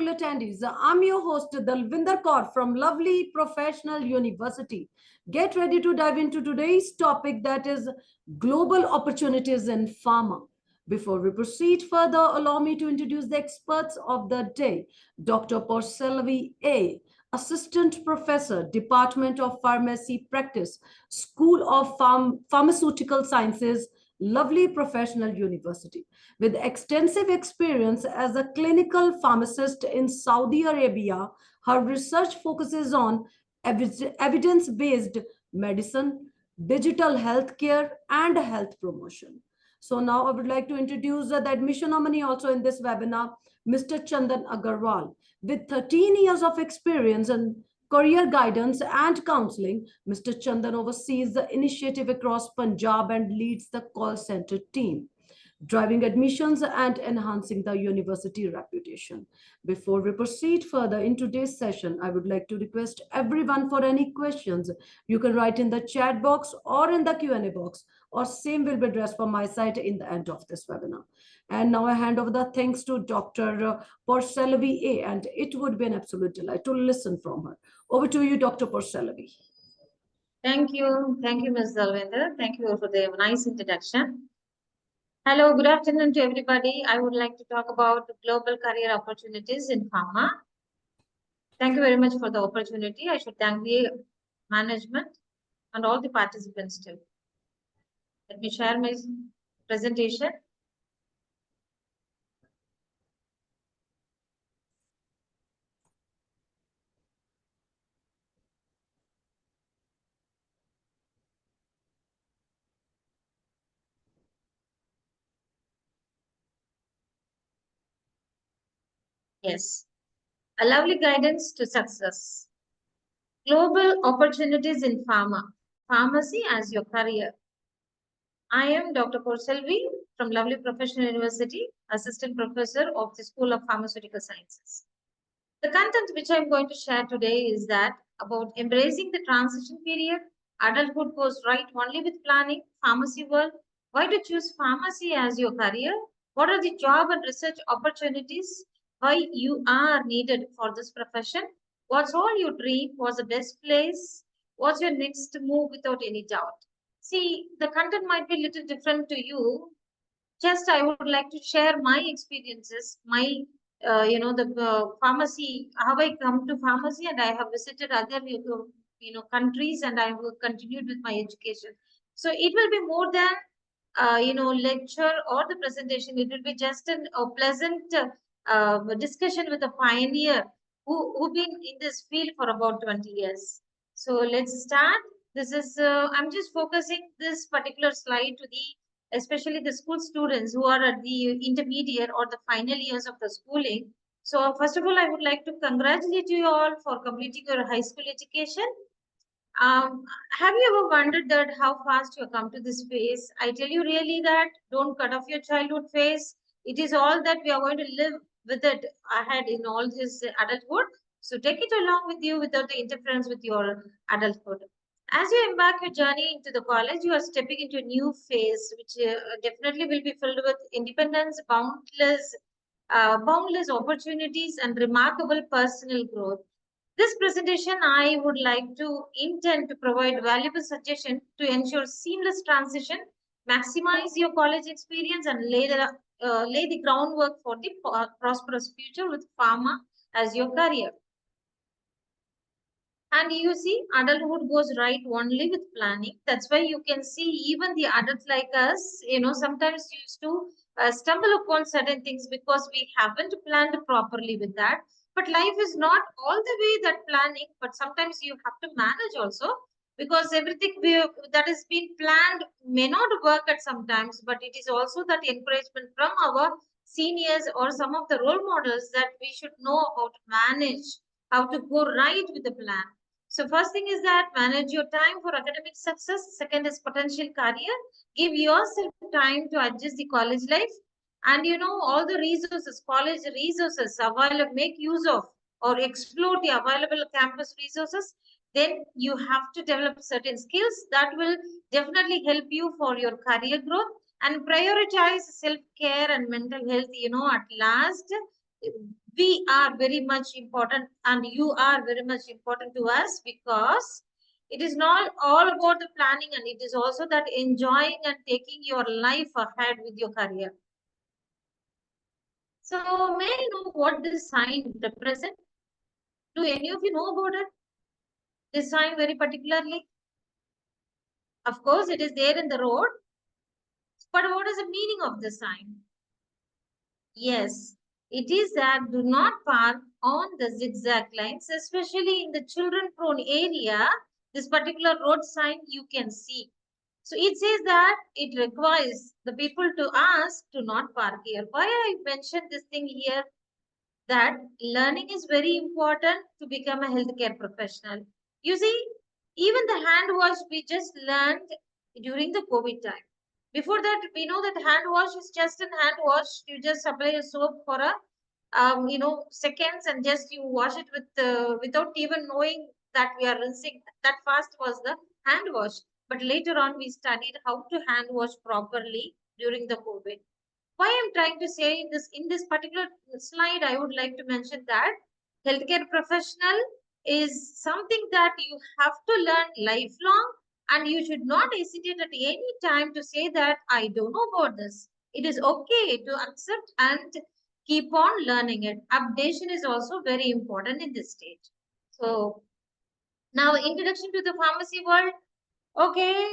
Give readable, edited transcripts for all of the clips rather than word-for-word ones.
beautiful attendees. I'm your host, Dalvinder Kaur from lovely Professional University. Get ready to dive into today's topic, that is global opportunities in pharma. Before we proceed further, allow me to introduce the experts of the day. Dr. Porcelvi A., Assistant Professor, Department of Pharmacy Practice, School of Pharmaceutical Sciences, lovely Professional University. With extensive experience as a clinical pharmacist in Saudi Arabia, her research focuses on evidence based medicine, digital healthcare, and health promotion. So, now I would like to introduce the admission nominee also in this webinar, Mr. Chandan Agarwal. With 13 years of experience in career guidance and counseling, Mr. Chandan oversees the initiative across Punjab and leads the call center team, driving admissions and enhancing the university reputation. Before we proceed further in today's session, I would like to request everyone for any questions. You can write in the chat box or in the Q&A box, or same will be addressed from my side in the end of this webinar. And now I hand over the thanks to Dr. Porcelvi A, and it would be an absolute delight to listen from her. Over to you, Dr. Porcelvi. Thank you. Thank you, Ms. Dalvinder. Thank you for the nice introduction. Hello, good afternoon to everybody. I would like to talk about global career opportunities in pharma. Thank you very much for the opportunity. I should thank the management and all the participants too. Let me share my presentation. Yes, a lovely guidance to success. Global opportunities in pharma. Pharmacy as your career. I am Dr. Porcelvi from Lovely Professional University, Assistant Professor of the School of Pharmaceutical Sciences. The content which I'm going to share today is that about embracing the transition period, adulthood goes right only with planning, pharmacy world, why to choose pharmacy as your career, what are the job and research opportunities, why you are needed for this profession, what's all you dream, what's the best place, what's your next move without any doubt. See, the content might be a little different to you. Just I would like to share my experiences, my the pharmacy, how I come to pharmacy, and I have visited other countries, and I have continued with my education. So it will be more than lecture or the presentation. It will be just a pleasant discussion with a pioneer who been in this field for about 20 years. So let's start. This is I'm just focusing this particular slide to the especially the school students who are at the intermediate or the final years of the schooling. So first of all, I would like to congratulate you all for completing your high school education. Have you ever wondered that how fast you come to this phase? I tell you really that don't cut off your childhood phase. It is all that we are going to live with it ahead in all this adulthood. So take it along with you without the interference with your adulthood. As you embark your journey into the college, you are stepping into a new phase, which definitely will be filled with independence, boundless opportunities, and remarkable personal growth. This presentation, I would like to intend to provide valuable suggestions to ensure seamless transition, maximize your college experience, and lay the groundwork for the prosperous future with pharma as your career. And you see, adulthood goes right only with planning. That's why you can see even the adults like us, sometimes used to stumble upon certain things because we haven't planned properly with that. But life is not all the way that planning, but sometimes you have to manage also because everything that has been planned may not work at sometimes, but it is also that encouragement from our seniors or some of the role models that we should know how to manage, how to go right with the plan. So first thing is that manage your time for academic success. Second is potential career. Give yourself time to adjust the college life. And all the resources, college resources available, make use of or explore the available campus resources. Then you have to develop certain skills that will definitely help you for your career growth, and prioritize self-care and mental health. At last, we are very much important and you are very much important to us, because it is not all about the planning, and it is also that enjoying and taking your life ahead with your career. So may I know what this sign represents? Do any of you know about it? This sign very particularly? Of course, it is there in the road, but what is the meaning of the sign? Yes, it is that do not park on the zigzag lines, especially in the children prone area. This particular road sign you can see. So it says that it requires the people to ask to not park here. Why I mentioned this thing here, that learning is very important to become a healthcare professional. You see, even the hand wash we just learned during the COVID time. Before that, we know that hand wash is just a hand wash. You just apply a soap for a seconds, and just you wash it without even knowing that we are rinsing. That fast was the hand wash. But later on, we studied how to hand wash properly during the COVID. Why I'm trying to say in this particular slide, I would like to mention that healthcare professional is something that you have to learn lifelong, and you should not hesitate at any time to say that I don't know about this. It is okay to accept and keep on learning it. Updation is also very important in this stage. So now, introduction to the pharmacy world. Okay,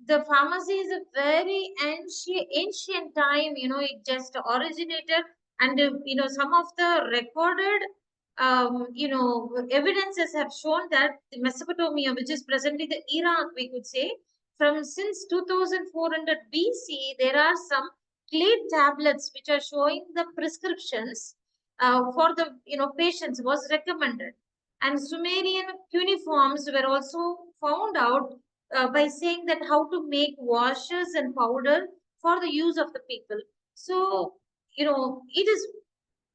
the pharmacy is a very ancient time. It just originated, and some of the recorded, evidences have shown that the Mesopotamia, which is presently the Iraq, we could say, from since 2400 BC, there are some clay tablets which are showing the prescriptions for the patients was recommended, and Sumerian cuneiforms were also found out by saying that how to make washes and powder for the use of the people. So, it is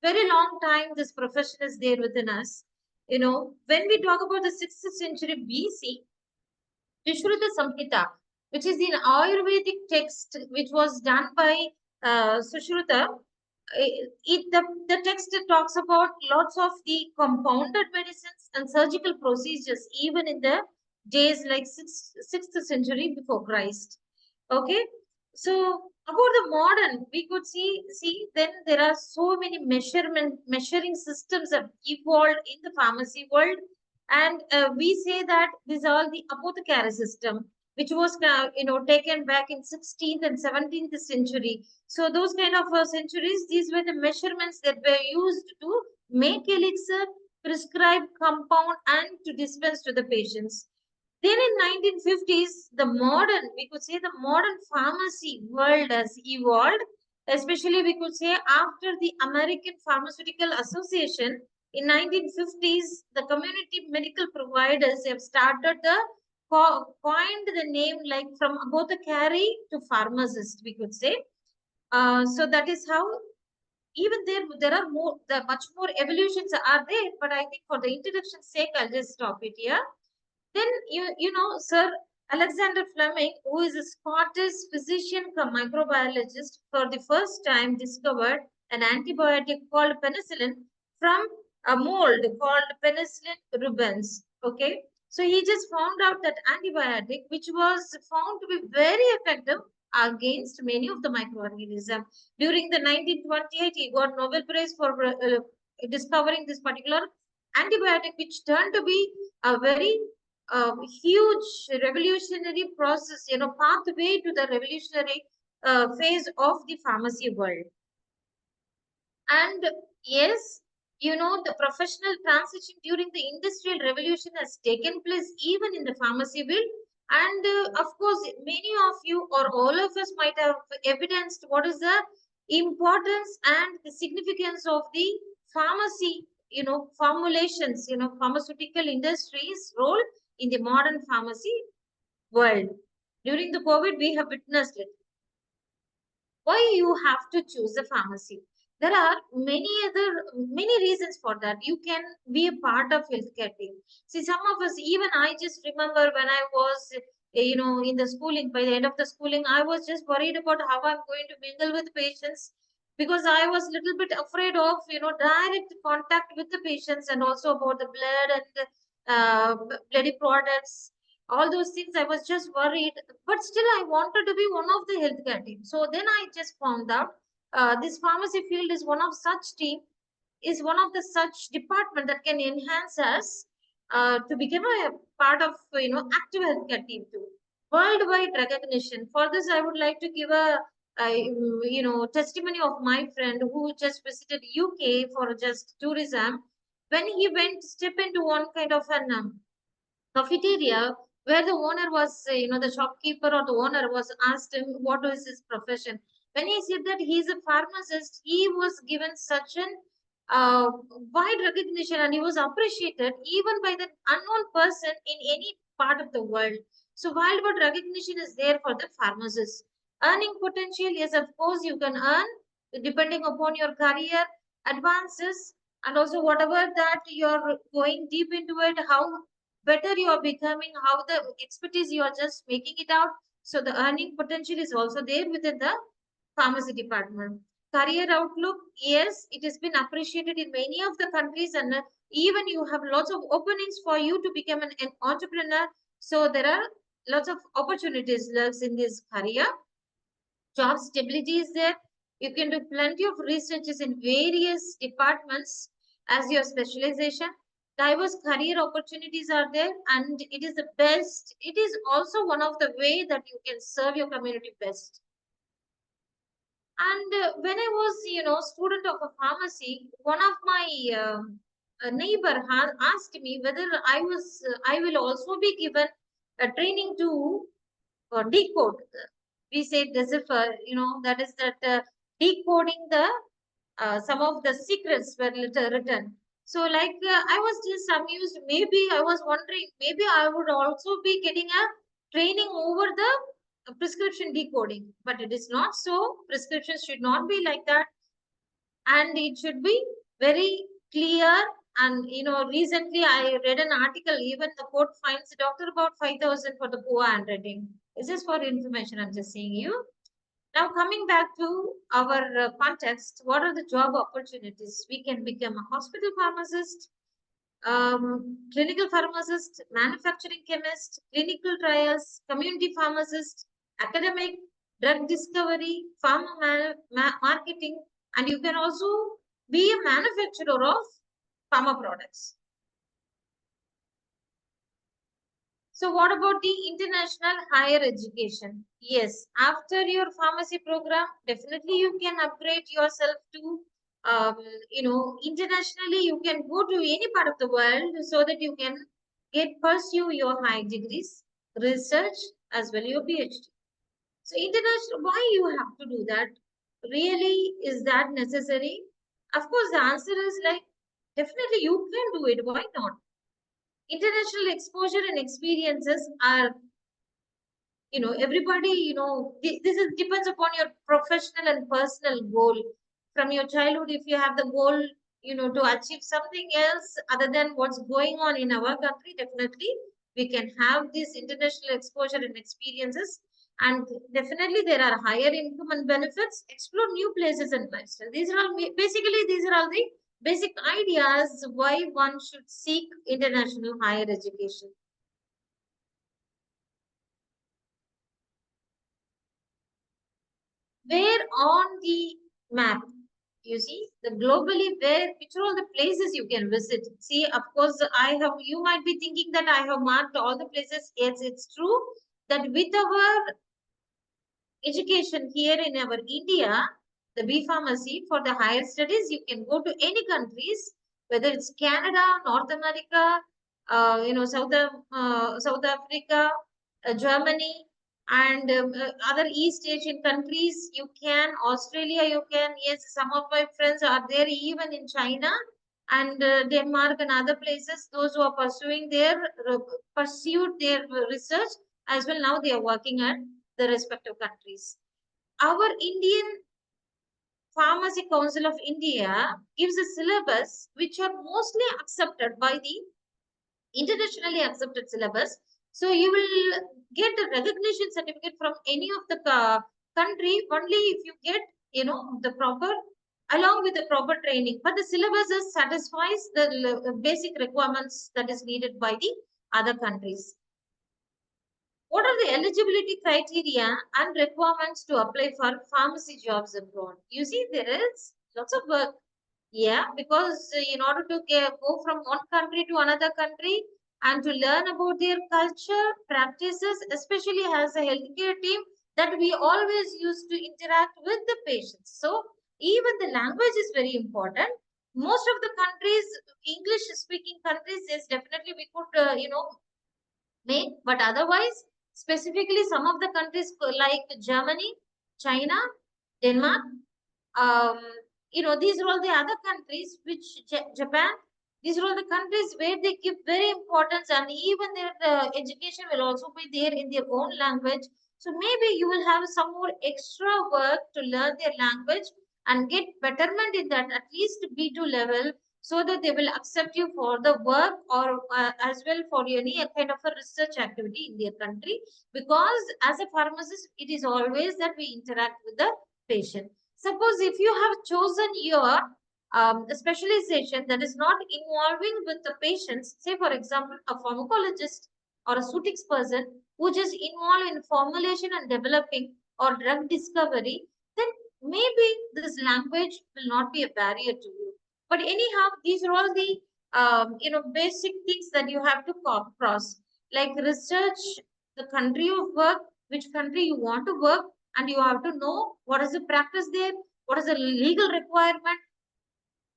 very long time this profession is there within us. When we talk about the 6th century BC, Vishruta Samhita, which is an Ayurvedic text which was done by Sushruta. The text talks about lots of the compounded medicines and surgical procedures, even in the days like 6th century before Christ. Okay, so about the modern, we could see then there are so many measuring systems have evolved in the pharmacy world, and we say that these are the apothecary system, which was taken back in 16th and 17th century. So those kind of centuries, these were the measurements that were used to make elixir, prescribe compound, and to dispense to the patients. Then in 1950s, we could say the modern pharmacy world has evolved, especially we could say after the American Pharmaceutical Association in 1950s, the community medical providers have started coined the name like from apothecary to pharmacist, we could say. So that is how even there are much more evolutions are there, but I think for the introduction's sake, I'll just stop it here. Then Sir Alexander Fleming, who is a Scottish physician come microbiologist, for the first time discovered an antibiotic called penicillin from a mold called Penicillin rubens. Okay, so he just found out that antibiotic, which was found to be very effective against many of the microorganisms. During the 1928, he got Nobel Prize for discovering this particular antibiotic, which turned to be a very huge revolutionary process, pathway to the revolutionary phase of the pharmacy world. And yes, the professional transition during the industrial revolution has taken place even in the pharmacy field. And of course, many of you or all of us might have evidenced what is the importance and the significance of the pharmacy, formulations, pharmaceutical industry's role in the modern pharmacy world. During the COVID, we have witnessed it. Why you have to choose a pharmacy? There are many reasons for that. You can be a part of healthcare team. See, some of us, even I just remember when I was in the schooling, by the end of the schooling, I was just worried about how I'm going to mingle with patients. because I was a little bit afraid of, direct contact with the patients, and also about the blood and bloody products. All those things I was just worried, but still I wanted to be one of the healthcare team. So then I just found out this pharmacy field is one of such team, is one of the such department that can enhance us to become a part of active healthcare team too. Worldwide recognition. For this, I would like to give testimony of my friend who just visited UK for just tourism. When he went step into one kind of an cafeteria where the owner was, the shopkeeper or the owner was asked him what is his profession. When he said that he is a pharmacist, he was given such an wide recognition, and he was appreciated even by the unknown person in any part of the world. So worldwide recognition is there for the pharmacist. Earning potential, yes, of course, you can earn depending upon your career advances, and also whatever that you're going deep into it, how better you are becoming, how the expertise you are just making it out. So the earning potential is also there within the pharmacy department. Career outlook, yes, it has been appreciated in many of the countries, and even you have lots of openings for you to become an entrepreneur. So there are lots of opportunities lurks in this career. Job stability is there. You can do plenty of researches in various departments as your specialization. Diverse career opportunities are there, and it is the best. It is also one of the way that you can serve your community best. And when I was, student of a pharmacy, one of my neighbor asked me whether I will also be given a training to decode. We say decipher, that is that decoding the some of the secrets were written. So, like, I was just amused. Maybe I was wondering, maybe I would also be getting a training over the prescription decoding, but it is not so. Prescriptions should not be like that, and it should be very clear. And recently I read an article. Even the court fines the doctor about 5,000 for the poor handwriting. It's just for information. I'm just saying you. Now, coming back to our context, what are the job opportunities? We can become a hospital pharmacist, clinical pharmacist, manufacturing chemist, clinical trials, community pharmacist, academic, drug discovery, pharma marketing, and you can also be a manufacturer of pharma products. So what about the international higher education? Yes, after your pharmacy program, definitely you can upgrade yourself to, internationally you can go to any part of the world so that you can pursue your high degrees, research as well your PhD. So international, why you have to do that? Really, is that necessary? Of course, the answer is like, definitely you can do it. Why not? International exposure and experiences are, everybody, this is depends upon your professional and personal goal. From your childhood, if you have the goal, to achieve something else other than what's going on in our country, definitely we can have this international exposure and experiences. And definitely there are higher income and benefits. Explore new places and lifestyle. These are all basically, these are all the basic ideas why one should seek international higher education. Where on the map, you see the globally, where which are all the places you can visit. See, of course, you might be thinking that I have marked all the places. Yes, it's true that with our education here in our India, the B Pharmacy for the higher studies, you can go to any countries, whether it's Canada, North America, South Africa, Germany, and other East Asian countries. You can Australia. You can, yes. Some of my friends are there even in China and Denmark and other places. Those who are pursued their research as well. Now they are working at the respective countries. Our Indian Pharmacy Council of India gives a syllabus which are mostly accepted by the internationally accepted syllabus. So you will get a recognition certificate from any of the country only if you get the proper, along with the proper training. But the syllabus satisfies the basic requirements that is needed by the other countries. What are the eligibility criteria and requirements to apply for pharmacy jobs abroad? You see, there is lots of work. Yeah, because in order to go from one country to another country and to learn about their culture, practices, especially as a healthcare team, that we always used to interact with the patients. So even the language is very important. Most of the countries, English speaking countries, yes, definitely we could, make, but otherwise, specifically some of the countries like Germany, China, Denmark, um, these are all the other countries which Japan, these are all the countries where they give very importance, and even their education will also be there in their own language. So maybe you will have some more extra work to learn their language and get betterment in that, at least B2 level, so that they will accept you for the work, or as well for any kind of a research activity in their country. Because as a pharmacist, it is always that we interact with the patient. Suppose if you have chosen your specialization that is not involving with the patients, say for example, a pharmacologist or a sutics person who just involved in formulation and developing or drug discovery, then maybe this language will not be a barrier to you. But anyhow, these are all the basic things that you have to cross, like research the country of work, which country you want to work, and you have to know what is the practice there, what is the legal requirement.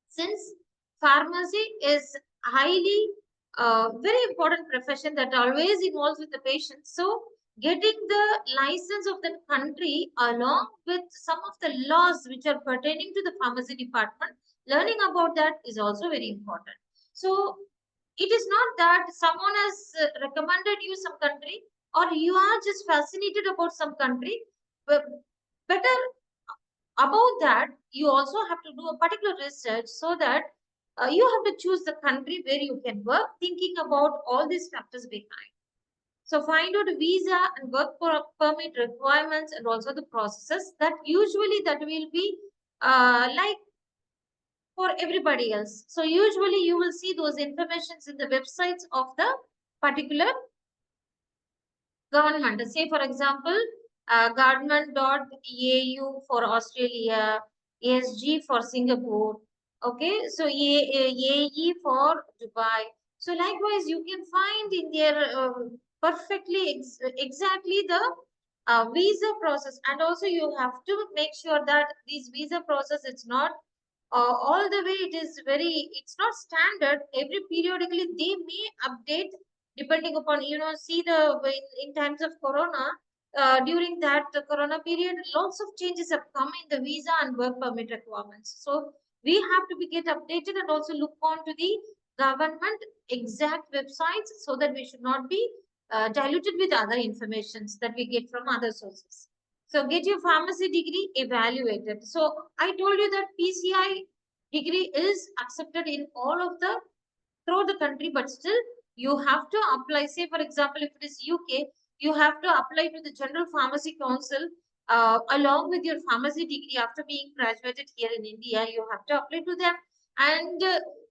Since pharmacy is highly very important profession that always involves with the patient, so getting the license of the country along with some of the laws which are pertaining to the pharmacy department, learning about that is also very important. So it is not that someone has recommended you some country, or you are just fascinated about some country, but better about that, you also have to do a particular research, so that you have to choose the country where you can work, thinking about all these factors behind. So find out visa and work permit requirements, and also the processes that usually that will be like for everybody else. So usually you will see those informations in the websites of the particular government. Say, for example, government.au for Australia, ASG for Singapore. Okay, so AE for Dubai. So likewise, you can find in their perfectly exactly the visa process, and also you have to make sure that this visa process, it's not all the way, it's not standard. Every periodically they may update, depending upon, see the in times of corona, during that corona period, lots of changes have come in the visa and work permit requirements. So we have to be get updated, and also look on to the government exact websites, so that we should not be diluted with other informations that we get from other sources. So get your pharmacy degree evaluated. So I told you that PCI degree is accepted in all of the throughout the country, but still you have to apply. Say for example, if it is UK, you have to apply to the General Pharmacy Council along with your pharmacy degree. After being graduated here in India, you have to apply to them and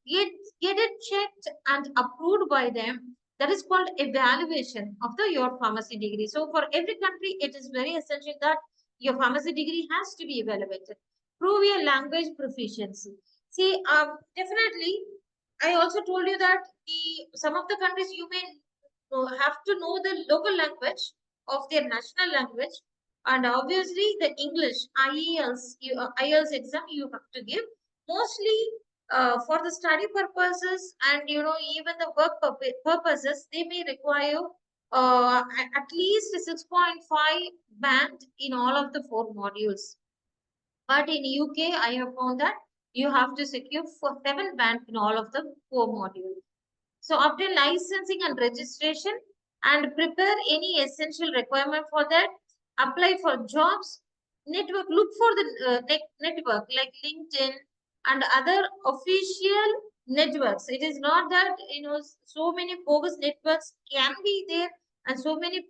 get get it checked and approved by them. That is called evaluation of the your pharmacy degree. So for every country, it is very essential that your pharmacy degree has to be evaluated. Prove your language proficiency. See, definitely, I also told you that some of the countries you may have to know the local language of their national language, and obviously the English IELTS exam you have to give, mostly for the study purposes, and even the work purposes. They may require at least a 6.5 band in all of the four modules. But in UK, I have found that you have to secure for 7 band in all of the four modules. So obtain licensing and registration, and prepare any essential requirement for that. Apply for jobs. Network. Look for the network like LinkedIn and other official networks. It is not that so many bogus networks can be there, and so many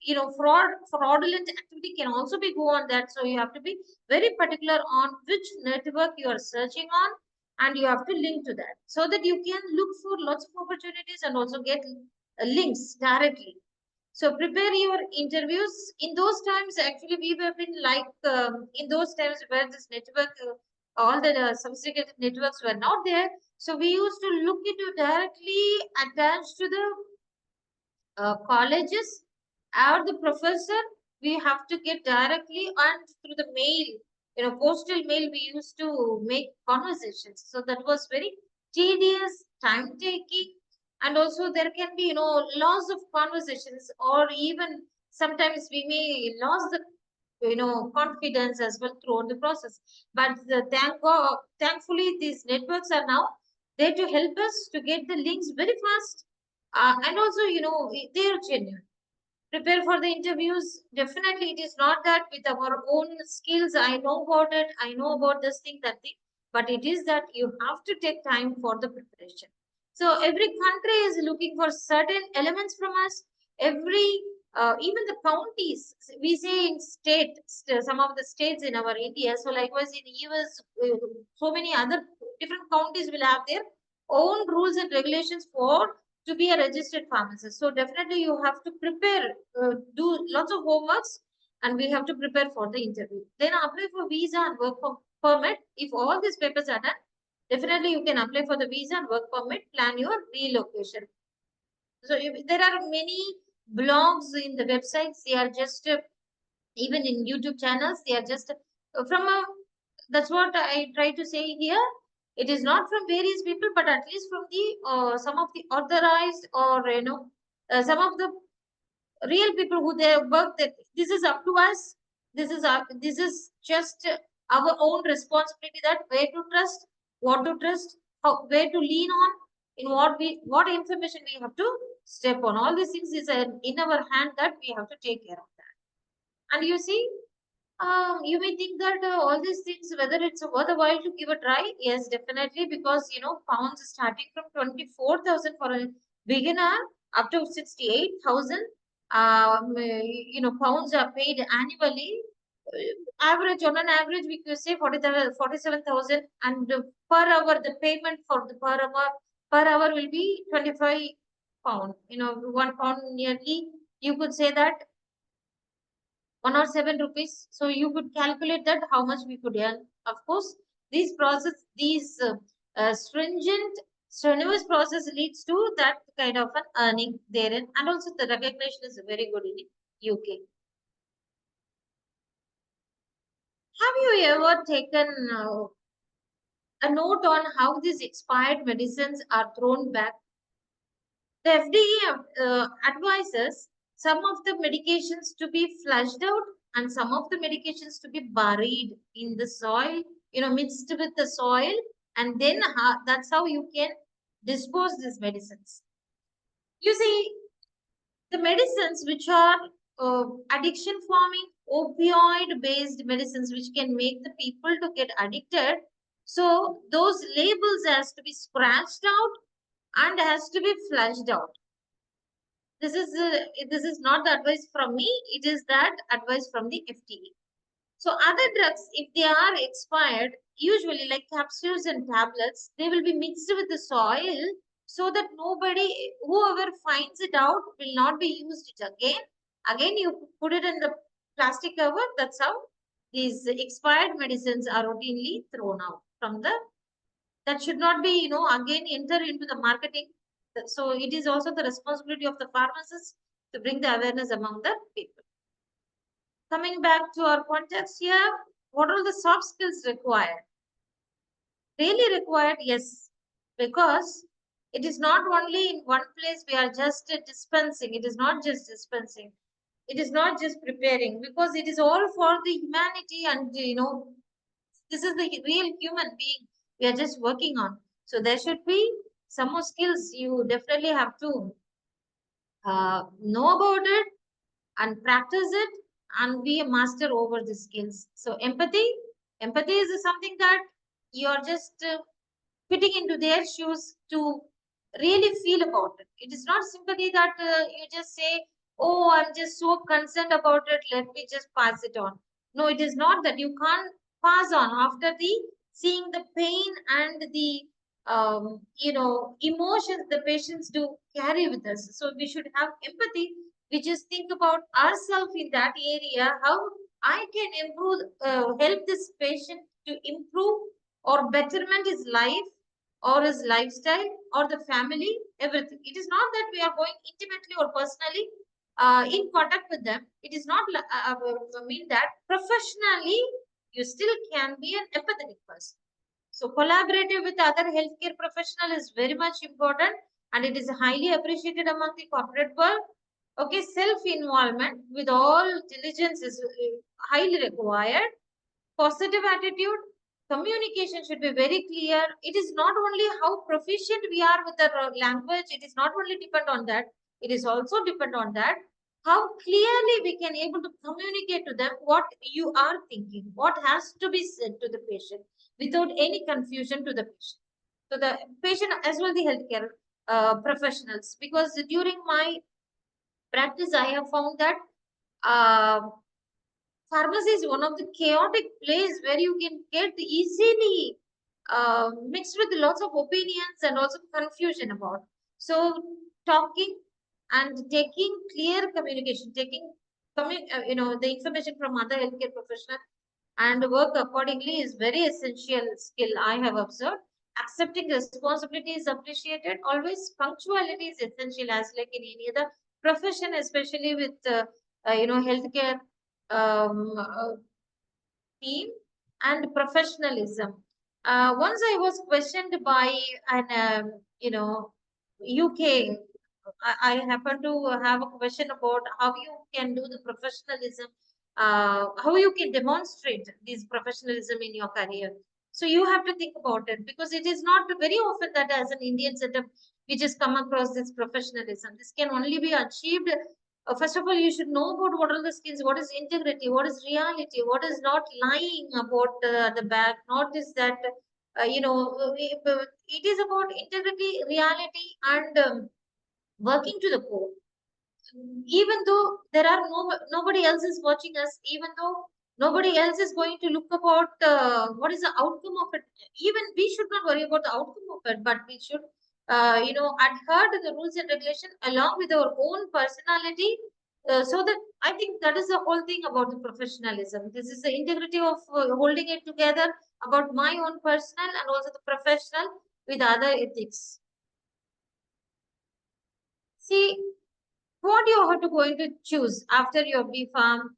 fraudulent activity can also be go on that. So you have to be very particular on which network you are searching on, and you have to link to that so that you can look for lots of opportunities and also get links directly. So prepare your interviews. In those times, actually, we have been like in those times where this network, all the sophisticated networks were not there. So we used to look into directly attached to the colleges or the professor. We have to get directly and through the mail, postal mail. We used to make conversations. So that was very tedious, time taking, and also there can be loss of conversations, or even sometimes we may lose the confidence as well throughout the process. But thankfully these networks are now there to help us to get the links very fast, and also they are genuine. Prepare for the interviews. Definitely it is not that with our own skills, I know about it, I know about this thing, that thing, but it is that you have to take time for the preparation. So every country is looking for certain elements from us. Every even the counties, we say in some of the states in our India, so likewise in US, so many other different counties will have their own rules and regulations for to be a registered pharmacist. So definitely you have to prepare, do lots of homeworks, and we have to prepare for the interview. Then apply for visa and work permit. If all these papers are done, definitely you can apply for the visa and work permit, plan your relocation. So there are many blogs in the websites. They are just even in YouTube channels. They are just from a. That's what I try to say here. It is not from various people, but at least from the some of the authorized, or some of the real people who they work. That this is up to us. This is just our own responsibility, that where to trust, what to trust, where to lean on, in what information we have to step on. All these things is in our hand, that we have to take care of that. And you see, you may think that all these things, whether it's worth a while to give a try. Yes, definitely, because pounds starting from 24,000 for a beginner up to 68,000. Pounds are paid annually. Average, on an average, we could say 47,000, and per hour, the payment for the per hour will be 25 pound. 1 pound nearly. You could say that 1 or 7 rupees. So you could calculate that how much we could earn. Of course, these stringent, strenuous process leads to that kind of an earning therein, and also the recognition is very good in UK. Have you ever taken a note on how these expired medicines are thrown back? The FDA advises some of the medications to be flushed out and some of the medications to be buried in the soil, mixed with the soil, and then that's how you can dispose these medicines. You see, the medicines which are addiction forming, opioid based medicines which can make the people to get addicted. So those labels has to be scratched out and has to be flushed out. This is not the advice from me. It is that advice from the FDA. So other drugs, if they are expired, usually like capsules and tablets, they will be mixed with the soil so that nobody, whoever finds it out, will not be used it again. Again, you put it in the plastic cover. That's how these expired medicines are routinely thrown out from the. That should not be, again enter into the marketing. So it is also the responsibility of the pharmacists to bring the awareness among the people. Coming back to our context here, what are the soft skills required? Really required, yes, because it is not only in one place we are just dispensing. It is not just dispensing. It is not just preparing, because it is all for the humanity, and this is the real human being we are just working on. So there should be some more skills. You definitely have to know about it and practice it and be a master over the skills. So empathy is something that you're just fitting into their shoes to really feel about it. It is not sympathy that you just say oh, I'm just so concerned about it, let me just pass it on. No, it is not that. You can't pass on after the seeing the pain and the emotions the patients do carry with us. So we should have empathy. We just think about ourselves in that area, how I can improve, help this patient to improve or betterment his life or his lifestyle or the family, everything. It is not that we are going intimately or personally in contact with them. It is not mean that professionally you still can be an empathetic person. So collaborative with other healthcare professional is very much important, and it is highly appreciated among the corporate world. Okay, self-involvement with all diligence is highly required. Positive attitude, communication should be very clear. It is not only how proficient we are with the language, it is not only depend on that, it is also depend on that how clearly we can able to communicate to them what you are thinking, what has to be said to the patient without any confusion to the patient. So the patient as well the healthcare professionals, because during my practice I have found that uh, pharmacy is one of the chaotic place where you can get easily mixed with lots of opinions and also confusion about. So talking and taking clear communication, taking the information from other healthcare professional and work accordingly is very essential skill I have observed. Accepting responsibility is appreciated. Always punctuality is essential, as like in any other profession, especially with healthcare um, uh, team and professionalism. Once I was questioned by an UK. I happen to have a question about how you can do the professionalism, how you can demonstrate this professionalism in your career. So you have to think about it, because it is not very often that as an Indian setup we just come across this professionalism. This can only be achieved. First of all, you should know about what are the skills, what is integrity, what is reality, what is not lying about the back, not is that it is about integrity, reality, and working to the core. Even though there are nobody else is watching us, even though nobody else is going to look about what is the outcome of it, even we should not worry about the outcome of it, but we should adhere to the rules and regulation along with our own personality. So that I think that is the whole thing about the professionalism. This is the integrity of holding it together about my own personal and also the professional with other ethics. See, what you are to going to choose after your B Farm,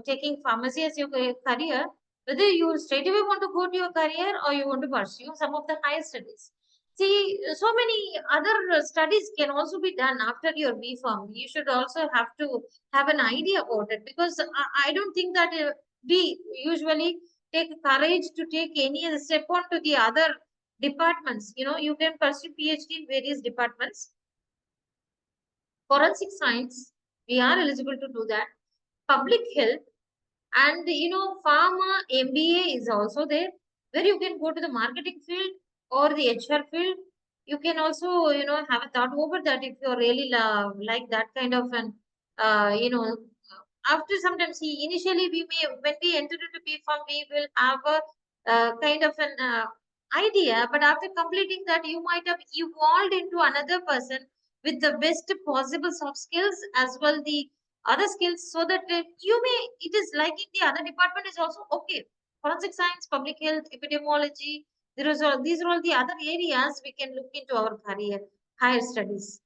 taking pharmacy as your career, whether you straight away want to go to your career or you want to pursue some of the higher studies. See, so many other studies can also be done after your B Farm. You should also have to have an idea about it, because I don't think that we usually take courage to take any other step on to the other departments. You can pursue PhD in various departments. Forensic science, we are eligible to do that. Public health, and pharma MBA is also there, where you can go to the marketing field or the HR field. You can also have a thought over that if you really like that kind of an after sometimes initially we may, when we enter into B Farm, we will have a kind of an idea, but after completing that you might have evolved into another person with the best possible soft skills as well the other skills, so that you may, it is like in the other department is also okay. Forensic science, public health, epidemiology, these are all the other areas we can look into our career, higher studies.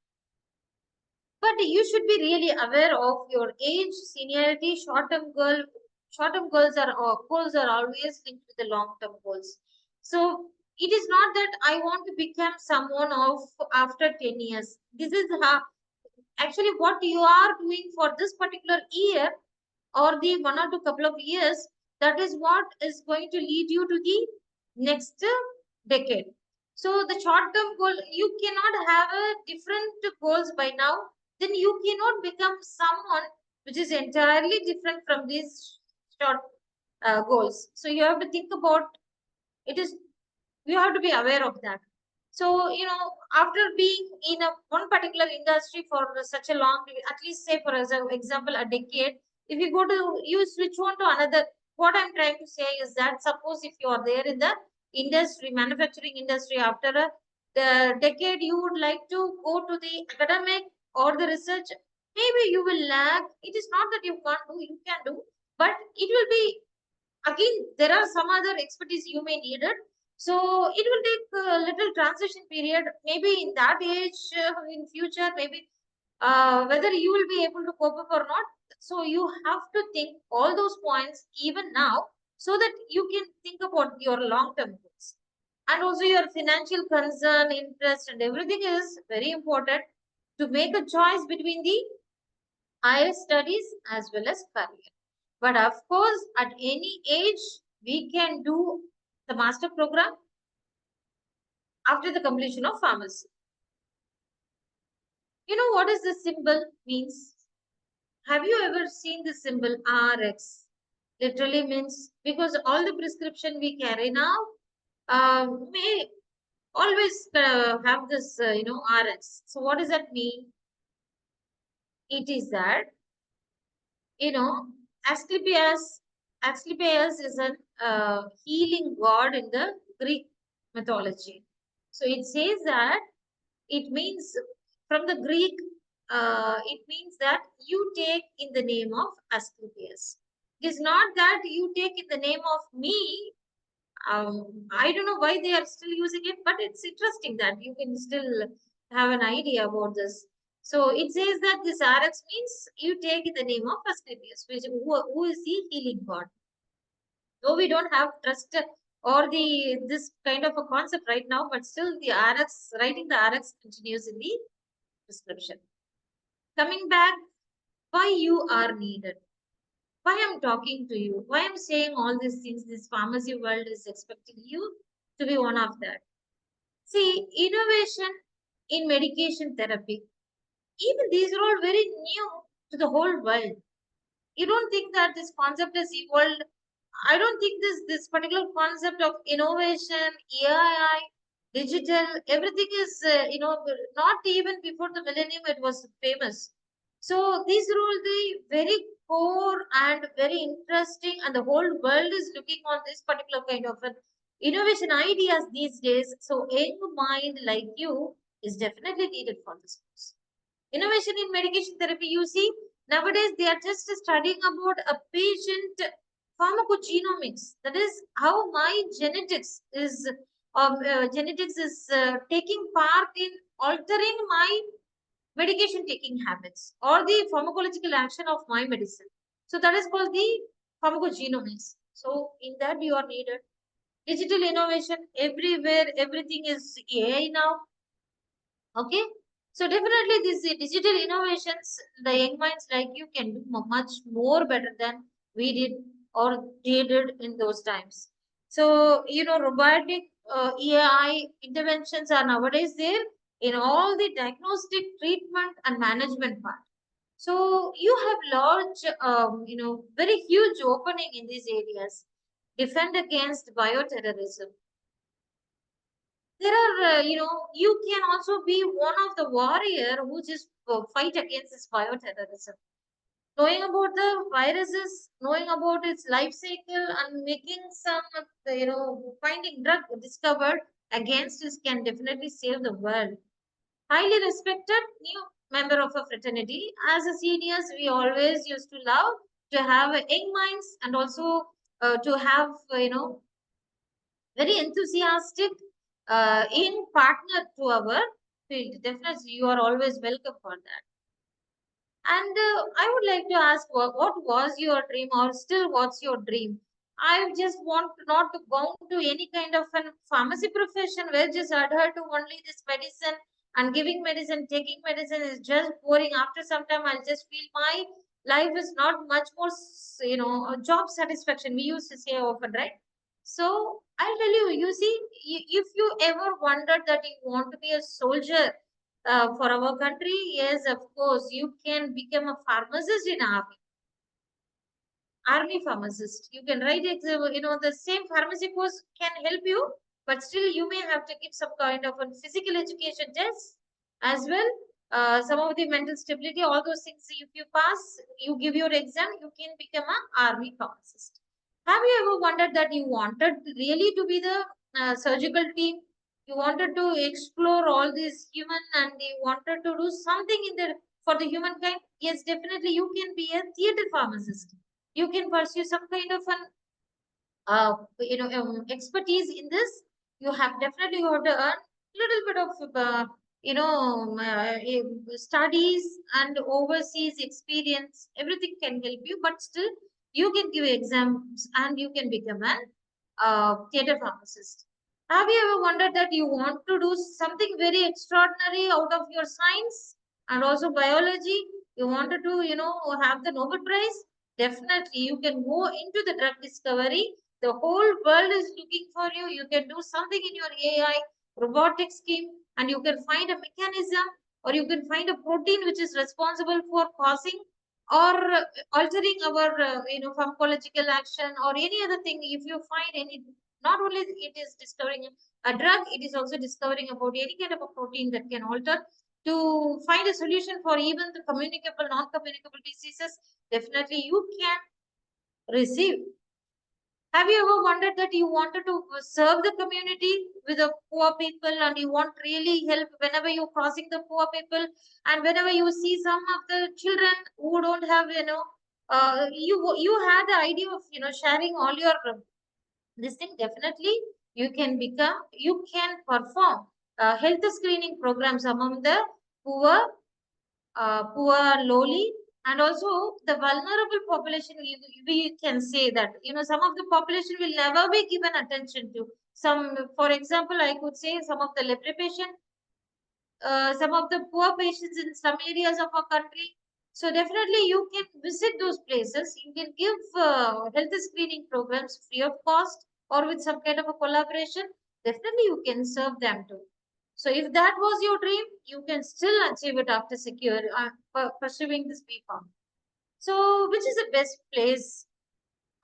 But you should be really aware of your age, seniority, short-term goals are always linked with the long-term goals. So it is not that I want to become someone of after 10 years. This is how actually what you are doing for this particular year or the 1 or 2 couple of years, that is what is going to lead you to the next decade. So the short term goal, you cannot have a different goals by now, then you cannot become someone which is entirely different from these short goals. So you have to think about it, is you have to be aware of that. So, after being in a one particular industry for such a long, at least say for example, a decade, if you go to, you switch on to another, what I'm trying to say is that suppose if you are there in the industry, manufacturing industry, after the decade, you would like to go to the academic or the research, maybe you will lag. It is not that you can't do, you can do, but it will be, again, there are some other expertise you may need it. So it will take a little transition period, maybe in that age, in future, maybe whether you will be able to cope up or not. So you have to think all those points even now, so that you can think about your long term goals, and also your financial concern, interest, and everything is very important to make a choice between the higher studies as well as career. But of course, at any age, we can do the master program after the completion of pharmacy. You know what is this symbol means? Have you ever seen the symbol RX? Literally means, because all the prescription we carry now may always have this, RX. So what does that mean? It is that, you know, Asclepius, Asclepius is a healing god in the Greek mythology. So it says that it means, from the Greek, it means that you take in the name of Asclepius. It is not that you take in the name of me. I don't know why they are still using it, but it's interesting that you can still have an idea about this. So it says that this RX means you take in the name of Asclepius, who is the healing god. Though we don't have trust or the this kind of a concept right now, but still the RX, writing the RX continues in the description. Coming back, why you are needed, why I'm talking to you, why I'm saying all these things, this pharmacy world is expecting you to be one of that. See, innovation in medication therapy, even these are all very new to the whole world. You don't think that this concept has evolved? I don't think this particular concept of innovation, AI, digital, everything is not even before the millennium it was famous. So these are all the very core and very interesting, and the whole world is looking on this particular kind of an innovation ideas these days. So young mind like you is definitely needed for this course. Innovation in medication therapy, you see, nowadays they are just studying about a patient pharmacogenomics. That is how my genetics is taking part in altering my medication taking habits or the pharmacological action of my medicine. So that is called the pharmacogenomics. So in that you are needed. Digital innovation everywhere, everything is AI now. Okay, so definitely these digital innovations, the young minds like you can do much more better than we did or they did in those times. So robotic AI interventions are nowadays there in all the diagnostic, treatment, and management part. So you have large, very huge opening in these areas. Defend against bioterrorism. There are, you can also be one of the warrior who just fight against this bioterrorism. Knowing about the viruses, knowing about its life cycle, and making some, finding drug discovered against this can definitely save the world. Highly respected new member of a fraternity. As a seniors, we always used to love to have young minds, and also to have, very enthusiastic in partner to our field. Definitely, you are always welcome for that. And I would like to ask, what was your dream, or still what's your dream? I just want not to go to any kind of a pharmacy profession where just adhere to only this medicine and giving medicine, taking medicine is just boring. After some time, I'll just feel my life is not much more, job satisfaction. We used to say often, right? So I'll tell you, you see, if you ever wondered that you want to be a soldier for our country, yes, of course, you can become a pharmacist in army pharmacist. You can write it, the same pharmacy course can help you, but still you may have to give some kind of a physical education test as well. Some of the mental stability, all those things, if you pass, you give your exam, you can become an army pharmacist. Have you ever wondered that you wanted really to be the surgical team? You wanted to explore all these human and you wanted to do something in the for the humankind? Yes, definitely you can be a theater pharmacist. You can pursue some kind of an expertise in this. You have definitely you have to earn little bit of studies and overseas experience. Everything can help you, but still you can give exams and you can become an theater pharmacist. Have you ever wondered that you want to do something very extraordinary out of your science and also biology? You wanted to, have the Nobel Prize? Definitely, you can go into the drug discovery. The whole world is looking for you. You can do something in your AI robotics scheme, and you can find a mechanism, or you can find a protein which is responsible for causing or altering our pharmacological action or any other thing. If you find any, not only it is discovering a drug, it is also discovering about any kind of a protein that can alter to find a solution for even the communicable non-communicable diseases. Definitely you can receive. Have you ever wondered that you wanted to serve the community with the poor people and you want really help whenever you're crossing the poor people and whenever you see some of the children who don't have, you had the idea of, sharing all your this thing. Definitely you can perform health screening programs among the poor, lowly, and also the vulnerable population. We can say that some of the population will never be given attention to. Some, for example, I could say some of the leprosy patient, some of the poor patients in some areas of our country. So definitely you can visit those places. You can give health screening programs free of cost or with some kind of a collaboration. Definitely you can serve them too. So if that was your dream, you can still achieve it after pursuing this BPharm. So which is the best place?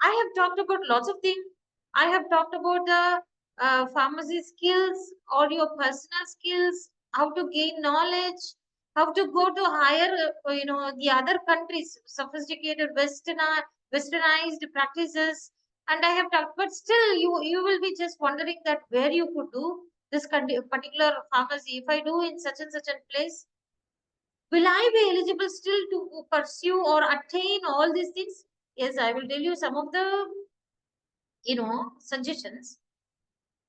I have talked about lots of things. I have talked about the pharmacy skills or your personal skills, how to gain knowledge, how to go to higher, the other countries, sophisticated westernized practices. And I have talked, but still you will be just wondering that where you could do this particular pharmacy. If I do in such and such a place, will I be eligible still to pursue or attain all these things? Yes, I will tell you some of the suggestions.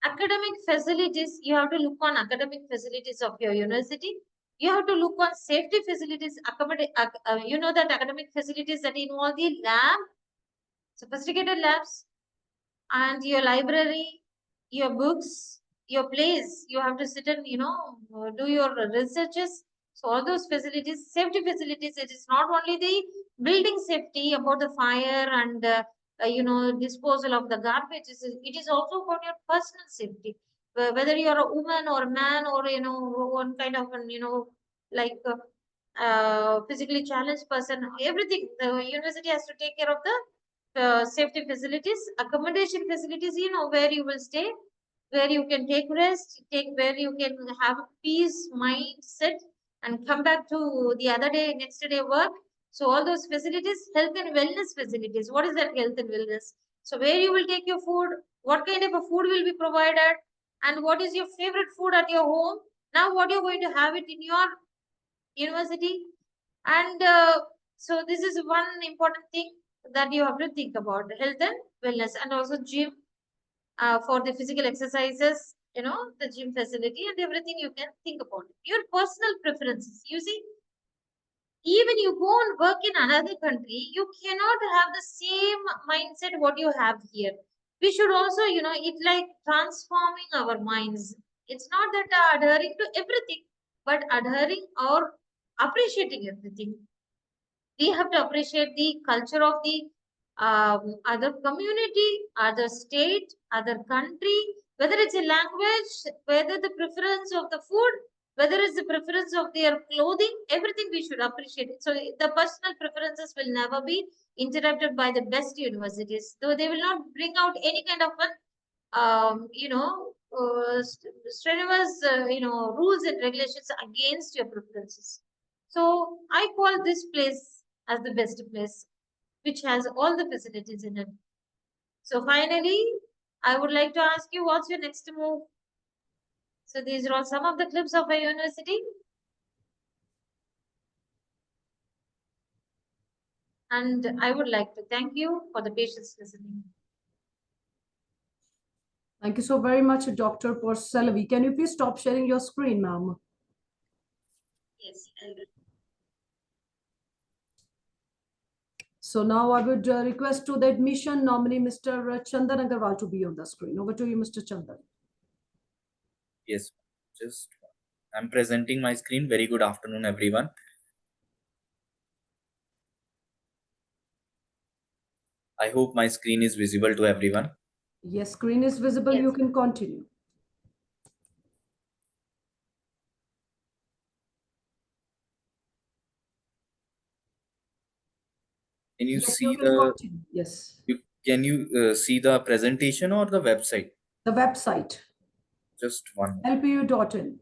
Academic facilities, you have to look on academic facilities of your university. You have to look on safety facilities, that academic facilities that involve the lab, sophisticated labs, and your library, your books, your place. You have to sit and, do your researches. So all those facilities, safety facilities, it is not only the building safety about the fire and, disposal of the garbage. It is also about your personal safety. Whether you're a woman or a man or, one kind of, like physically challenged person, everything. The university has to take care of the safety facilities, accommodation facilities, where you will stay, where you can take rest, where you can have peace, mindset, and come back to the other day, next day work. So all those facilities, health and wellness facilities. What is that health and wellness? So where you will take your food, what kind of a food will be provided, and what is your favorite food at your home. Now what you're going to have it in your university. And so this is one important thing that you have to think about, health and wellness, and also gym for the physical exercises, the gym facility and everything you can think about. Your personal preferences. You see, even you go and work in another country, you cannot have the same mindset what you have here. We should also, it's like transforming our minds. It's not that adhering to everything, but adhering or appreciating everything. We have to appreciate the culture of the other community, other state, other country, whether it's a language, whether the preference of the food, whether it's the preference of their clothing, everything we should appreciate it. So the personal preferences will never be interrupted by the best universities, though they will not bring out any kind of strenuous, rules and regulations against your preferences. So I call this place as the best place, which has all the facilities in it. So finally, I would like to ask you, what's your next move? So these are all some of the clips of a university, and I would like to thank you for the patience listening. Thank you so very much, Dr. Porcelavi. Can you please stop sharing your screen, ma'am? Yes, I will. So now I would request to the admission nominee, Mr. Chandan Agarwal, to be on the screen. Over to you, Mr. Chandan. Yes, just I'm presenting my screen. Very good afternoon, everyone. I hope my screen is visible to everyone. Yes, screen is visible. Yes. You can continue. Can you Yes, you see can continue. Yes. can you see the presentation or the website? The website, Just one. lpu.in.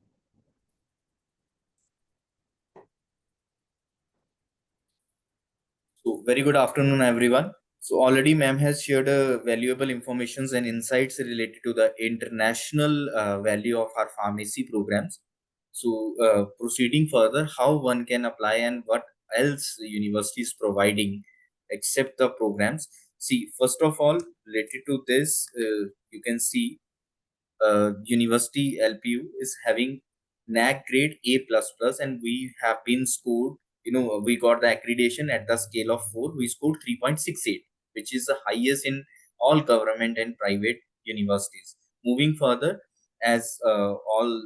So very good afternoon, everyone. So already ma'am has shared valuable informations and insights related to the international value of our pharmacy programs. So proceeding further, how one can apply and what else the university is providing except the programs. See, first of all, related to this, you can see University LPU is having NAC grade A++, and we have been scored, we got the accreditation at the scale of 4. We scored 3.68, which is the highest in all government and private universities. Moving further, as all,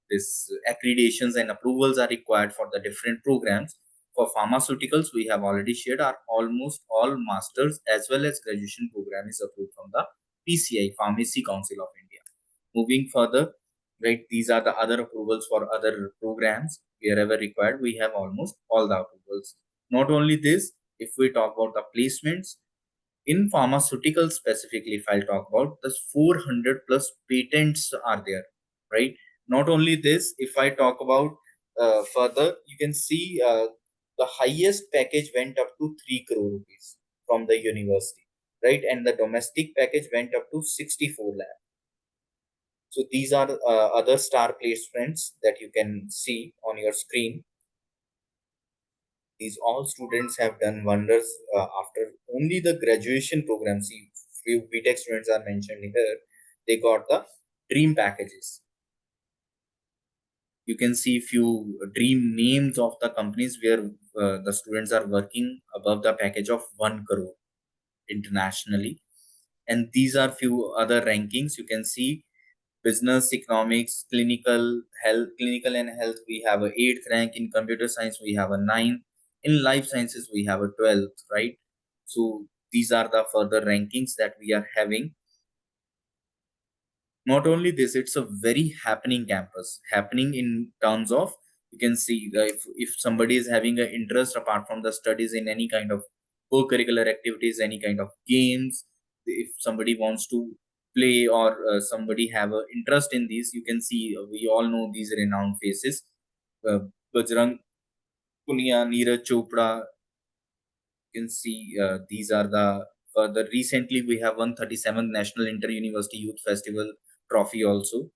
this accreditations and approvals are required for the different programs. For pharmaceuticals, we have already shared our almost all masters as well as graduation program is approved from the PCI, Pharmacy Council of India. Moving further, right, these are the other approvals for other programs. Wherever required, we have almost all the approvals. Not only this, if we talk about the placements, in pharmaceuticals specifically, if I'll talk about, the 400 plus patents are there, right? Not only this, if I talk about further, you can see the highest package went up to 3 crore rupees from the university, right? And the domestic package went up to 64 lakh. So these are other star placements that you can see on your screen. These all students have done wonders after only the graduation program. See, few BTech students are mentioned here. They got the dream packages. You can see few dream names of the companies where the students are working above the package of 1 crore internationally. And these are few other rankings. You can see business economics, clinical and health, we have a 8th rank. In computer science, we have a 9th. In life sciences, we have a 12th, right? So these are the further rankings that we are having. Not only this, it's a very happening campus, happening in terms of, you can see if somebody is having an interest apart from the studies in any kind of co-curricular activities, any kind of games, if somebody wants to play or somebody have an interest in these, you can see we all know these renowned faces, uh, Bajrang Punia, Neeraj Chopra. You can see these are the further. Recently we have 137th National Inter-University Youth Festival trophy also.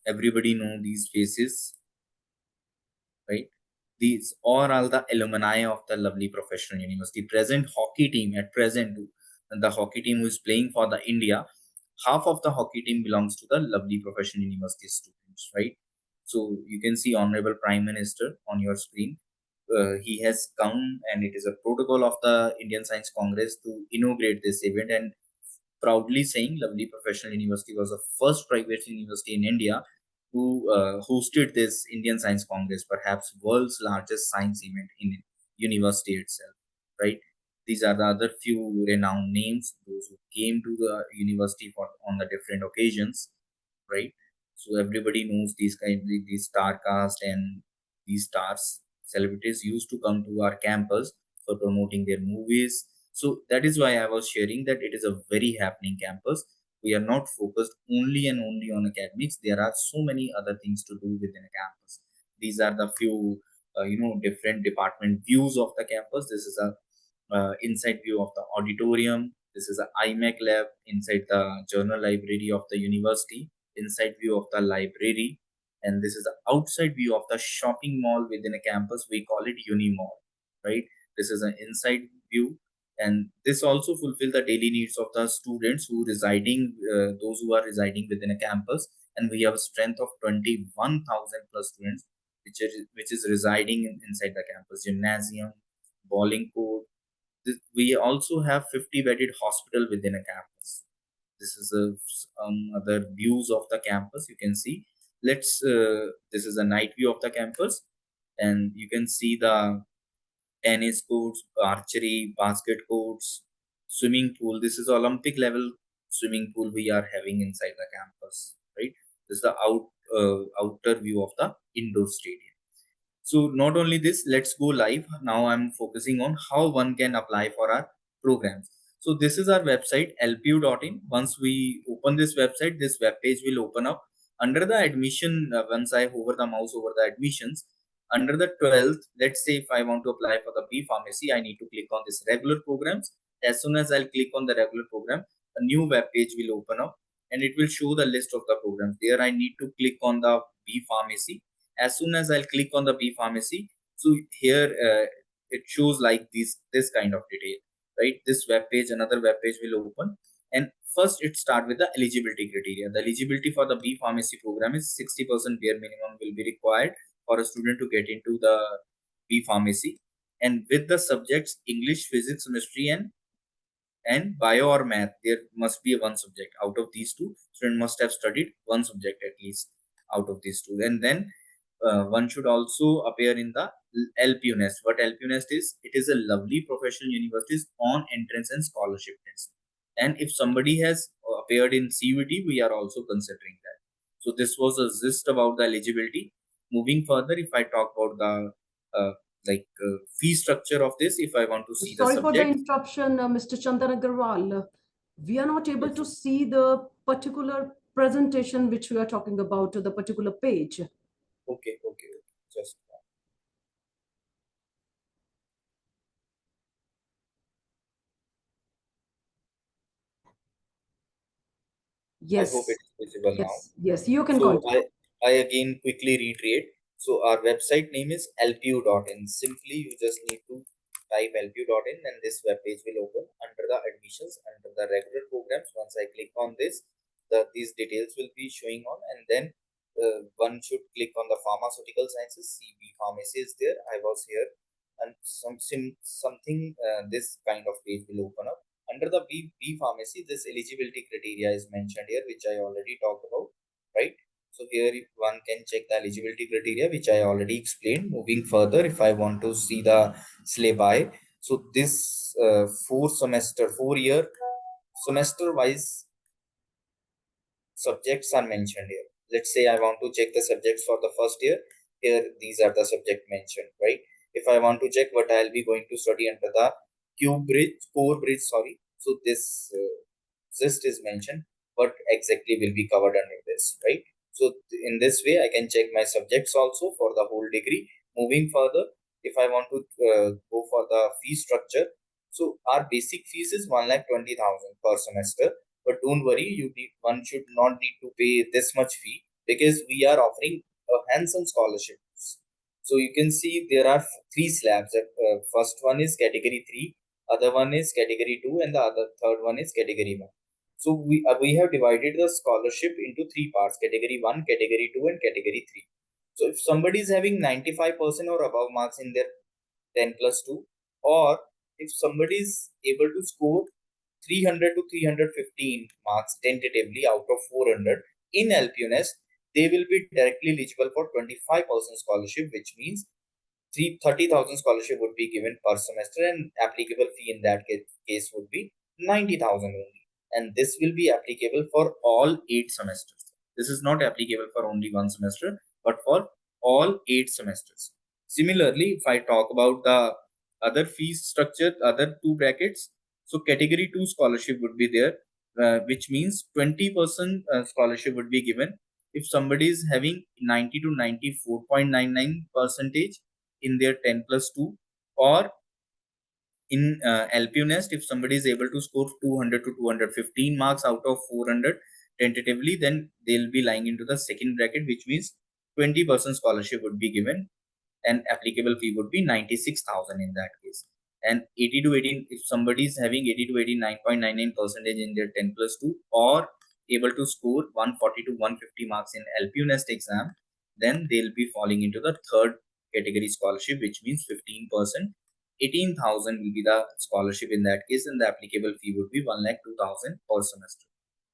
Everybody know these faces, right? These are all the alumni of the lovely professional university. Present hockey team at present, the hockey team who is playing for the India, half of the hockey team belongs to the lovely professional university students, right? So you can see Honorable Prime Minister on your screen. He has come, and it is a protocol of the Indian Science Congress to inaugurate this event, and proudly saying Lovely Professional University was the first private university in India who hosted this Indian Science Congress, perhaps world's largest science event in university itself, right? These are the other few renowned names, those who came to the university for on the different occasions, right? So everybody knows these star cast and these stars celebrities used to come to our campus for promoting their movies, So that is why I was sharing that it is a very happening campus. We are not focused only and only on academics. There are so many other things to do within a campus. These are the few, different department views of the campus. This is a inside view of the auditorium. This is a iMac lab inside the journal library of the university. Inside view of the library, and this is the outside view of the shopping mall within a campus. We call it uni mall, right? This is an inside view, and this also fulfill the daily needs of the students who residing, those who are residing within a campus. And we have a strength of 21,000 plus students which is residing inside the campus. Gymnasium, bowling court. We also have 50 bedded hospital within a campus. This is other views of the campus you can see. This is a night view of the campus, and you can see the tennis courts, archery, basket courts, swimming pool. This is Olympic level swimming pool we are having inside the campus, right? This is the outer view of the indoor stadium. So not only this, let's go live. Now I'm focusing on how one can apply for our programs. So this is our website, lpu.in. Once we open this website, this web page will open up. Under the admission, once I hover the mouse over the admissions, under the 12th, let's say if I want to apply for the B Pharmacy, I need to click on this regular programs. As soon as I'll click on the regular program, a new web page will open up and it will show the list of the programs. There I need to click on the B Pharmacy. As soon as I'll click on the B Pharmacy, so here it shows like this kind of detail, right? This web page, another web page will open, and first it start with the eligibility criteria. The eligibility for the B Pharmacy program is 60% bare minimum will be required for a student to get into the B Pharmacy, and with the subjects English, physics, chemistry, and bio or math, there must be one subject out of these two. Student must have studied one subject at least out of these two, and then one should also appear in the LPU Nest. What LPU Nest is? It is a lovely professional universities on entrance and scholarship test. And if somebody has appeared in CUT, we are also considering that. So this was a gist about the eligibility. Moving further, if I talk about the fee structure of this, if I want to see the Sorry for the subject. interruption, Mr. Chandan Agarwal. We are not able Yes. to see the particular presentation which we are talking about, the particular page. Okay. Just I hope Yes, it's visible now. yes, you can So continue. I again quickly reiterate. So our website name is lpu.in. Simply you just need to type lpu.in and this web page will open under the admissions, under the regular programs. Once I click on this, these details will be showing on, and then one should click on the pharmaceutical sciences. CB pharmacy is there. I was here, and something this kind of page will open up. Under the B Pharmacy, this eligibility criteria is mentioned here, which I already talked about, right? So here one can check the eligibility criteria, which I already explained. Moving further, if I want to see the syllabi, so this 4 year semester wise subjects are mentioned here. Let's say I want to check the subjects for the first year. Here, these are the subject mentioned, right? If I want to check what I'll be going to study under the core bridge, sorry. So this gist is mentioned. What exactly will be covered under this, right? So in this way, I can check my subjects also for the whole degree. Moving further, if I want to go for the fee structure, so our basic fees is 1,20,000 per semester, but don't worry, one should not need to pay this much fee because we are offering a handsome scholarship. So you can see there are three slabs. First one is category 3, other one is category 2, and the other third one is category 1. So we have divided the scholarship into three parts: category 1, category 2, and category 3. So if somebody is having 95% or above marks in their 10 plus 2, or if somebody is able to score 300 to 315 marks tentatively out of 400 in LPUNS, they will be directly eligible for 25% scholarship, which means 30,000 scholarship would be given per semester, and applicable fee in that case would be 90,000 only. And this will be applicable for all 8 semesters. This is not applicable for only one semester, but for all 8 semesters. Similarly, if I talk about the other fees structure, other two brackets, So category 2 scholarship would be there, which means 20% scholarship would be given if somebody is having 90 to 94.99 percentage in their 10 plus 2, or in LPU Nest, if somebody is able to score 200 to 215 marks out of 400 tentatively, then they'll be lying into the second bracket, which means 20% scholarship would be given, and applicable fee would be 96,000 in that case. And 80 to 18, if somebody is having 80 to 89.99 percentage in their 10 plus 2, or able to score 140 to 150 marks in LPU Nest exam, then they'll be falling into the third category scholarship, which means 15%. 18,000 will be the scholarship in that case, and the applicable fee would be 1,02,000 per semester.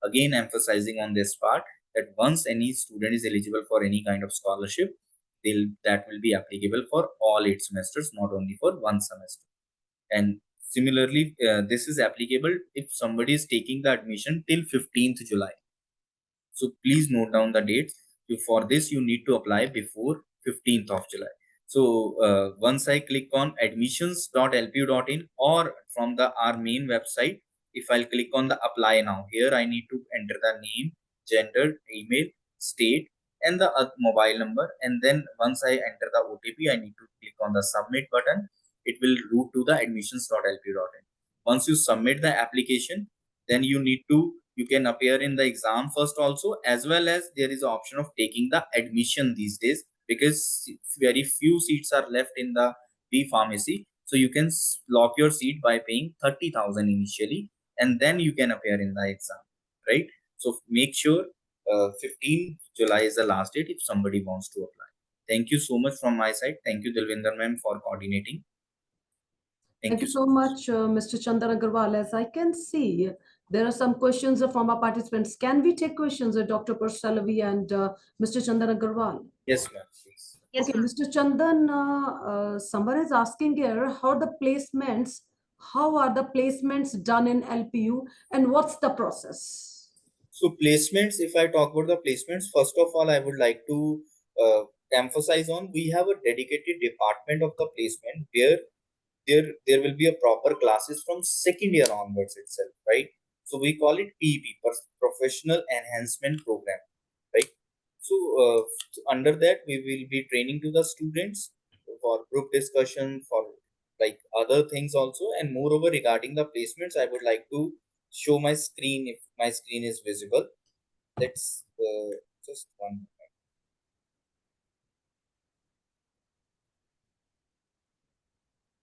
Again, emphasizing on this part that once any student is eligible for any kind of scholarship, that will be applicable for all 8 semesters, not only for one semester. And similarly, this is applicable if somebody is taking the admission till 15th July. So please note down the dates. For this, you need to apply before 15th of July. So once I click on admissions.lpu.in, or from the our main website, if I'll click on the apply now, here I need to enter the name, gender, email, state, and the mobile number. And then once I enter the OTP, I need to click on the submit button. It will route to the admissions.lpu.in. Once you submit the application, then you can appear in the exam first also, as well as there is option of taking the admission these days, because very few seats are left in the B pharmacy. So you can lock your seat by paying 30,000 initially, and then you can appear in the exam, right? So make sure 15 July is the last date if somebody wants to apply. Thank you so much from my side. Thank you, Dalvinder ma'am, for coordinating. Thank you so much, Mr. Chandan Agarwal. As I can see, there are some questions from our participants. Can we take questions, Dr. Persalavi and Mr. Chandan Agarwal? Yes, ma'am, please. Yes, Okay, ma'am. Mr. Chandan, someone is asking here how are the placements done in LPU, and what's the process? So placements, if I talk about the placements, first of all, I would like to emphasize on, we have a dedicated department of the placement where there will be a proper classes from second year onwards itself, right? So we call it PEP, Professional Enhancement Program, right? So under that, we will be training to the students for group discussion, for like other things also. And moreover, regarding the placements, I would like to show my screen, if my screen is visible. Let's just one moment.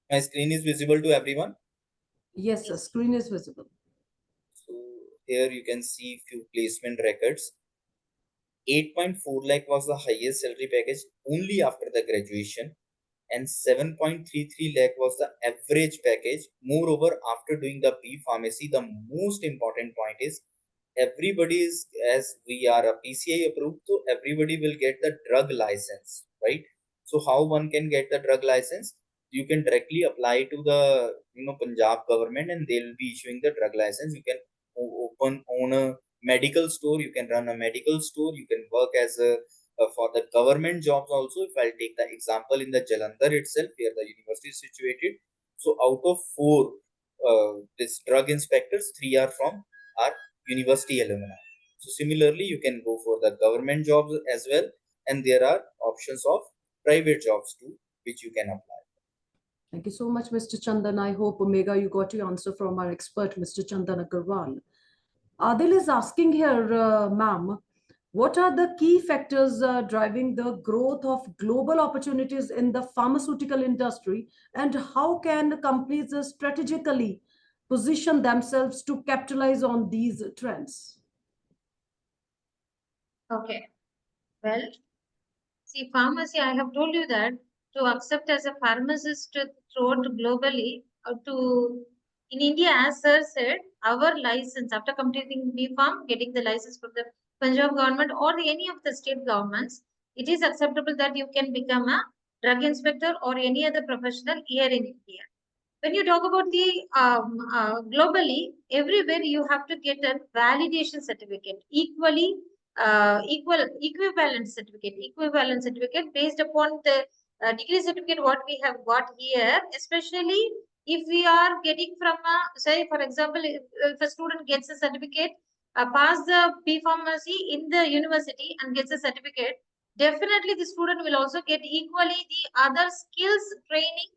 My screen is visible to everyone. Yes, sir, screen is visible. So here you can see few placement records. 8.4 lakh was the highest salary package only after the graduation, and 7.33 lakh was the average package. Moreover, after doing the B pharmacy, the most important point is everybody is, as we are a PCI approved, so everybody will get the drug license, right? So how one can get the drug license? You can directly apply to the Punjab government, and they'll be issuing the drug license. You can own a medical store. You can run a medical store. You can work as a for the government jobs also. If I'll take the example in the Jalandhar itself, where the university is situated, so out of 4 this drug inspectors, 3 are from our university alumni. So similarly, you can go for the government jobs as well, and there are options of private jobs too, which you can apply. Thank you so much, Mr. Chandan. I hope, Omega, you got your answer from our expert, Mr. Chandan Agarwal. Adil is asking here, ma'am, what are the key factors driving the growth of global opportunities in the pharmaceutical industry, and how can companies strategically position themselves to capitalize on these trends? Okay. Well, see, pharmacy, I have told you that to accept as a pharmacist throughout globally, in India, as Sir said, our license after completing B Farm, getting the license from the Punjab government or any of the state governments, it is acceptable that you can become a drug inspector or any other professional here in India. When you talk about the globally, everywhere you have to get a validation certificate, equivalent certificate based upon the degree certificate what we have got here, especially If we are getting from a, say for example, if a student gets a certificate, pass the B Pharmacy in the university and gets a certificate, definitely the student will also get equally the other skills training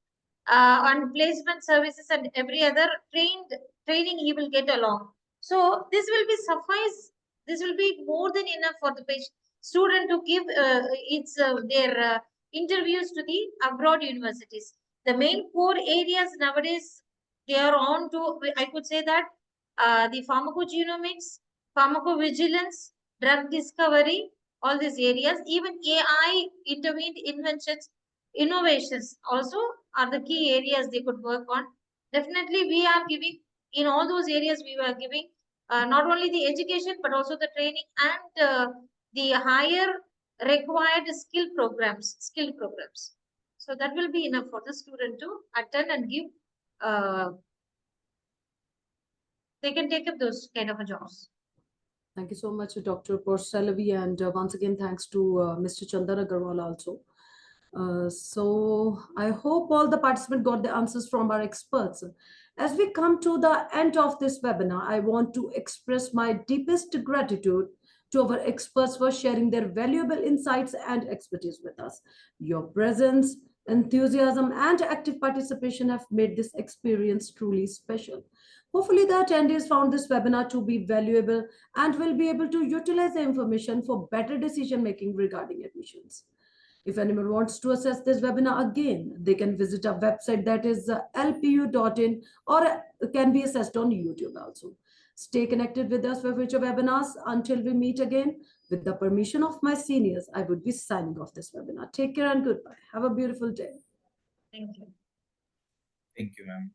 and placement services and every other training he will get along. So this will be suffice. This will be more than enough for the patient student to give their interviews to the abroad universities. The main core areas nowadays, they are on to, I could say that the pharmacogenomics, pharmacovigilance, drug discovery, all these areas, even AI intervened inventions, innovations also are the key areas they could work on. Definitely, we are giving in all those areas we were giving not only the education but also the training and the higher required skill programs. So that will be enough for the student to attend and give. They can take up those kind of a jobs. Thank you so much, Dr. Porcelavi, and once again, thanks to Mr. Chandan Agarwal also. So I hope all the participants got the answers from our experts. As we come to the end of this webinar, I want to express my deepest gratitude to our experts for sharing their valuable insights and expertise with us. Your presence, enthusiasm, and active participation have made this experience truly special. Hopefully, the attendees found this webinar to be valuable and will be able to utilize the information for better decision making regarding admissions. If anyone wants to access this webinar again, they can visit our website, that is lpu.in, or can be accessed on YouTube also. Stay connected with us for future webinars. Until we meet again, with the permission of my seniors, I would be signing off this webinar. Take care and goodbye. Have a beautiful day. Thank you. Thank you, ma'am.